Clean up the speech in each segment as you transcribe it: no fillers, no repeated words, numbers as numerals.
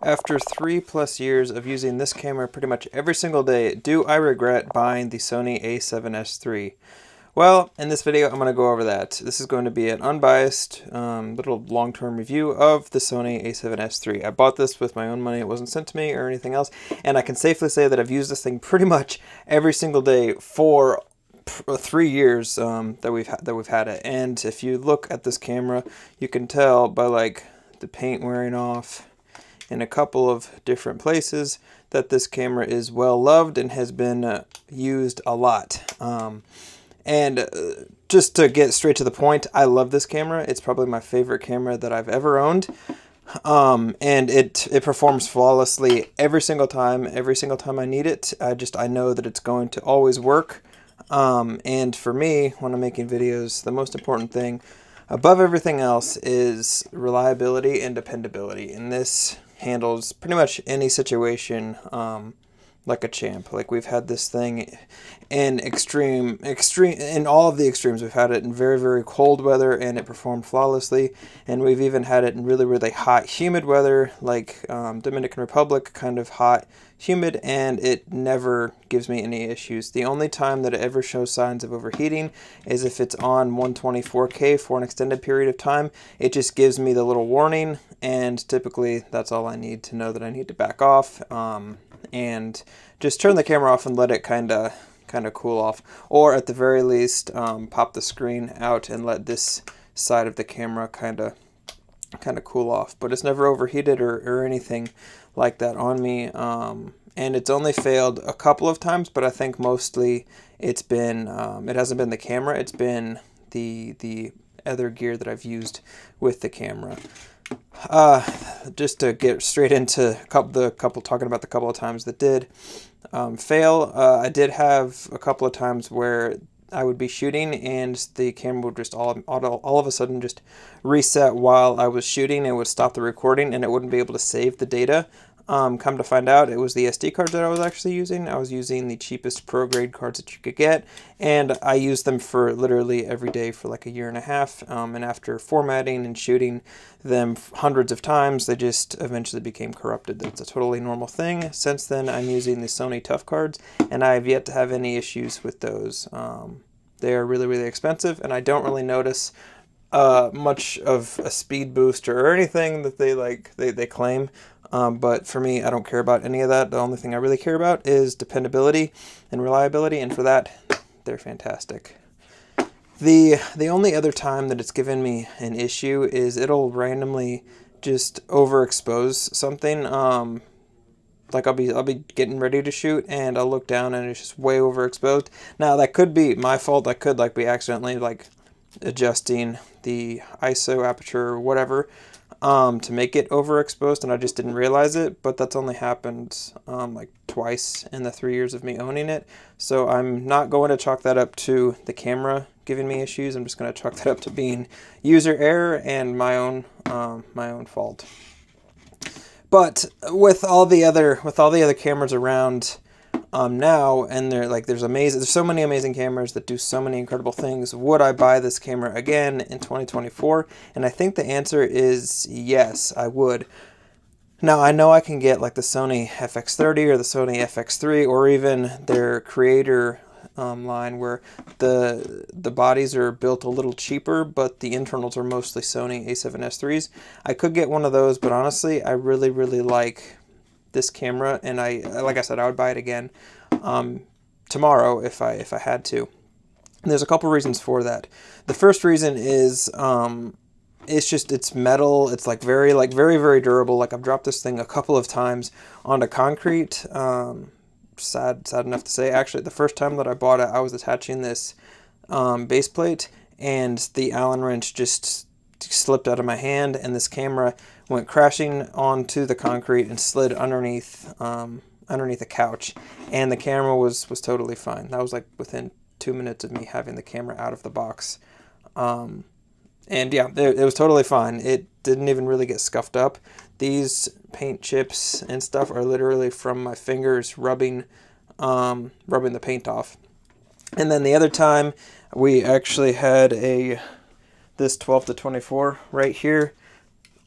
After 3+ years of using this camera pretty much every single day, do I regret buying the Sony A7S3? Well, in this video, I'm going to go over that. This is going to be an unbiased, little long-term review of the Sony A7S3. I bought this with my own money. It wasn't sent to me or anything else. And I can safely say that I've used this thing pretty much every single day for 3 years that we've had it. And if you look at this camera, you can tell by like the paint wearing off in a couple of different places that this camera is well loved and has been used a lot. Just to get straight to the point, I love this camera. It's probably my favorite camera that I've ever owned. And it performs flawlessly every single time I need it. I know that it's going to always work. And for me, when I'm making videos, the most important thing above everything else is reliability and dependability. And this handles pretty much any situation like a champ. Like, we've had this thing in in all of the extremes. We've had it in very, very cold weather and it performed flawlessly, and we've even had it in really, really hot, humid weather, like Dominican Republic, kind of hot, humid, and it never gives me any issues. The only time that it ever shows signs of overheating is if it's on 124K for an extended period of time. It just gives me the little warning, and typically that's all I need to know that I need to back off, and just turn the camera off and let it kind of cool off, or at the very least pop the screen out and let this side of the camera kind of cool off. But it's never overheated or anything like that on me, and it's only failed a couple of times, but I think mostly it's been it hasn't been the camera, it's been the other gear that I've used with the camera. Just to get straight into talking about the couple of times that did fail, I did have a couple of times where I would be shooting and the camera would just all of a sudden just reset while I was shooting. It would stop the recording and it wouldn't be able to save the data. Come to find out, it was the SD cards that I was actually using. I was using the cheapest pro grade cards that you could get, and I used them for literally every day for like a year and a half. And after formatting and shooting them hundreds of times, they just eventually became corrupted. That's a totally normal thing. Since then, I'm using the Sony Tough cards, and I have yet to have any issues with those. They are really, really expensive, and I don't really notice much of a speed boost or anything that they claim. But for me, I don't care about any of that. The only thing I really care about is dependability and reliability, and for that, they're fantastic. The only other time that it's given me an issue is it'll randomly just overexpose something. Like I'll be getting ready to shoot and I'll look down and it's just way overexposed. Now that could be my fault. I could be accidentally adjusting the ISO aperture or whatever to make it overexposed, and I just didn't realize it. But that's only happened like twice in the 3 years of me owning it, so I'm not going to chalk that up to the camera giving me issues. I'm just going to chalk that up to being user error and my own fault. But with all the other cameras around now, and there's so many amazing cameras that do so many incredible things, would I buy this camera again in 2024? And I think the answer is yes, I would. Now, I know I can get like the Sony FX30 or the Sony FX3 or even their creator line, where the bodies are built a little cheaper, but the internals are mostly Sony A7S3s. I could get one of those, but honestly, I really, really like this camera, and like I said, I would buy it again tomorrow if I had to. And there's a couple reasons for that. The first reason is it's metal. It's very, very durable. Like, I've dropped this thing a couple of times onto concrete. Sad enough to say, actually, the first time that I bought it, I was attaching this base plate, and the Allen wrench just slipped out of my hand, and this camera went crashing onto the concrete and slid underneath a couch, and the camera was totally fine. That was like within 2 minutes of me having the camera out of the box. And yeah, it was totally fine. It didn't even really get scuffed up. These paint chips and stuff are literally from my fingers rubbing the paint off. And then the other time, we actually had this 12-24 right here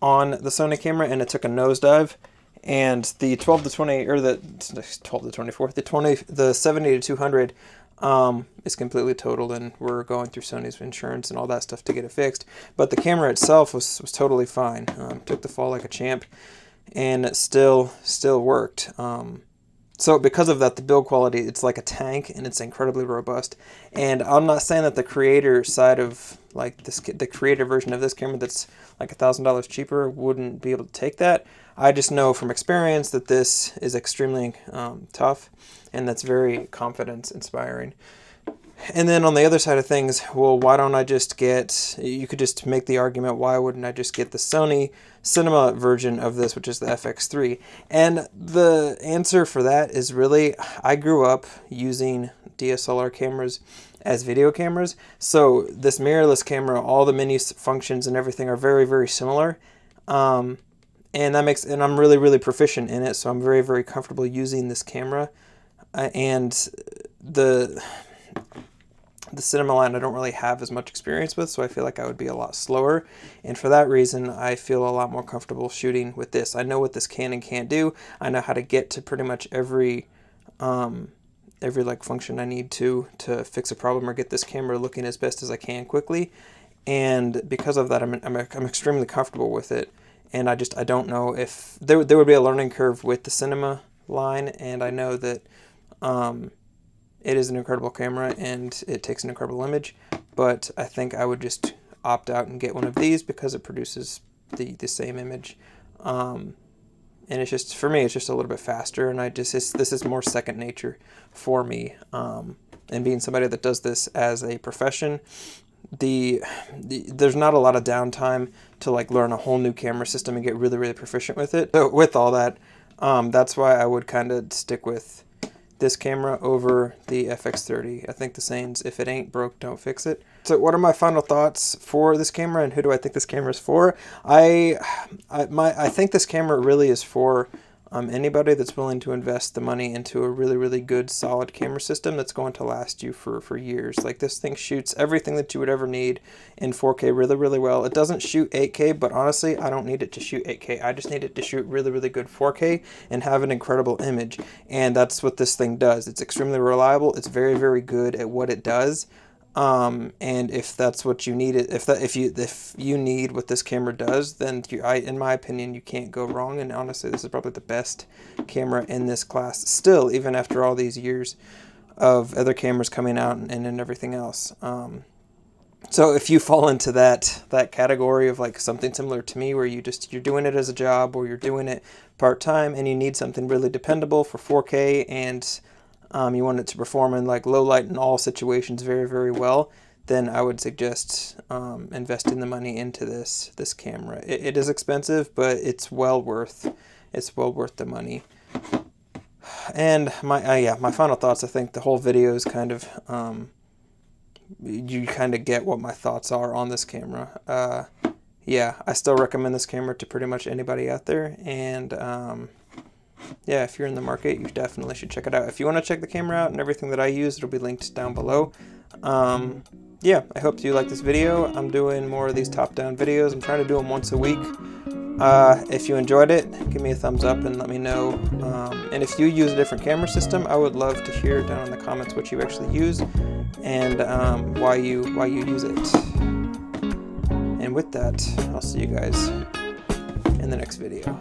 on the Sony camera, and it took a nosedive, And the 12 to 20, or the 12 to 24, the 70 to 200 is completely totaled, and we're going through Sony's insurance and all that stuff to get it fixed. But the camera itself was totally fine. Took the fall like a champ, and it still worked. So because of that, the build quality, it's like a tank, and it's incredibly robust. And I'm not saying that the creator side of like this, the creator version of this camera that's like $1,000 cheaper wouldn't be able to take that. I just know from experience that this is extremely tough, and that's very confidence inspiring. And then on the other side of things, well, why don't I just get, you could just make the argument, why wouldn't I just get the Sony Cinema version of this, which is the FX3? And the answer for that is really, I grew up using DSLR cameras as video cameras. So this mirrorless camera, all the menu functions and everything are very, very similar. And I'm really, really proficient in it. So I'm very, very comfortable using this camera. And the cinema line I don't really have as much experience with, so I feel like I would be a lot slower, and for that reason I feel a lot more comfortable shooting with this. I know what this can and can't do. I know how to get to pretty much every like function I need to fix a problem or get this camera looking as best as I can quickly, and because of that I'm extremely comfortable with it. And I don't know if there would be a learning curve with the cinema line, and I know that it is an incredible camera and it takes an incredible image, but I think I would just opt out and get one of these because it produces the same image. And it's just, for me, it's just a little bit faster, and this is more second nature for me. And being somebody that does this as a profession, there's not a lot of downtime to like learn a whole new camera system and get really, really proficient with it. So with all that, that's why I would kind of stick with this camera over the FX30. I think the saying's, if it ain't broke, don't fix it. So what are my final thoughts for this camera, and who do I think this camera is for? I think this camera really is for anybody that's willing to invest the money into a really, really good, solid camera system that's going to last you for years. Like, this thing shoots everything that you would ever need in 4K really, really well. It doesn't shoot 8K, but honestly, I don't need it to shoot 8K. I just need it to shoot really, really good 4K and have an incredible image. And that's what this thing does. It's extremely reliable. It's very, very good at what it does. And if that's what you need, if you need what this camera does, then in my opinion, you can't go wrong. And honestly, this is probably the best camera in this class still, even after all these years of other cameras coming out and everything else. So if you fall into that category of like something similar to me, where you're doing it as a job, or you're doing it part-time, and you need something really dependable for 4K, and you want it to perform in like low light in all situations very, very well, then I would suggest investing the money into this camera. It is expensive, but it's well worth the money. And my final thoughts. I think the whole video is kind of you kind of get what my thoughts are on this camera. Yeah, I still recommend this camera to pretty much anybody out there, and yeah, if you're in the market, you definitely should check it out. If you want to check the camera out and everything that I use, it'll be linked down below. Yeah, I hope you like this video. I'm doing more of these top-down videos. I'm trying to do them once a week. If you enjoyed it, give me a thumbs up and let me know. And if you use a different camera system, I would love to hear down in the comments what you actually use and why you use it. And with that, I'll see you guys in the next video.